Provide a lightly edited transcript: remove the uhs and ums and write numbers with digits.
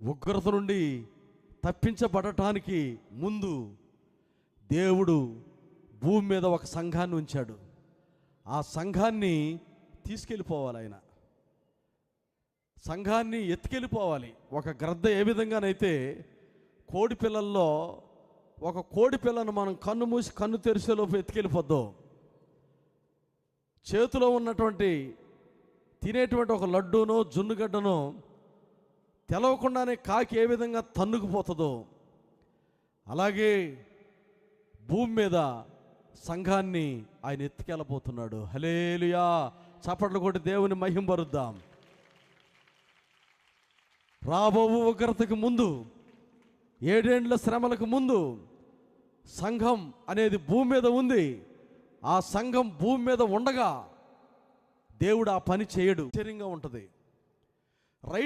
ఉగ్రత నుండి తప్పించబడటానికి ముందు దేవుడు భూమి మీద ఒక సంఘాన్ని ఉంచాడు. ఆ సంఘాన్ని తీసుకెళ్ళిపోవాలి. ఆయన సంఘాన్ని ఎత్తుకెళ్ళిపోవాలి. ఒక గ్రద్ద ఏ విధంగానైతే కోడి పిల్లల్లో ఒక కోడి పిల్లను మనం కన్ను మూసి కన్ను తెరిచేలోపు ఎత్తుకెళ్ళిపోద్దో, చేతిలో ఉన్నటువంటి తినేటువంటి ఒక లడ్డూనో జున్నుగడ్డనో తెలవకుండానే కాకి ఏ విధంగా తన్నుకుపోతుందో, అలాగే భూమి మీద సంఘాన్ని ఆయన ఎత్తుకెళ్ళబోతున్నాడు. హల్లెలూయా! చప్పట్లు కొట్టి దేవుని మహింపరుద్దాం. రాబో ఉగ్రతకు ముందు, 7 ఏండ్ల శ్రమలకు ముందు సంఘం అనేది భూమి మీద ఉంది. ఆ సంఘం భూమి మీద ఉండగా దేవుడు ఆ పని చేయడు. ఆశ్చర్యంగా ఉంటుంది.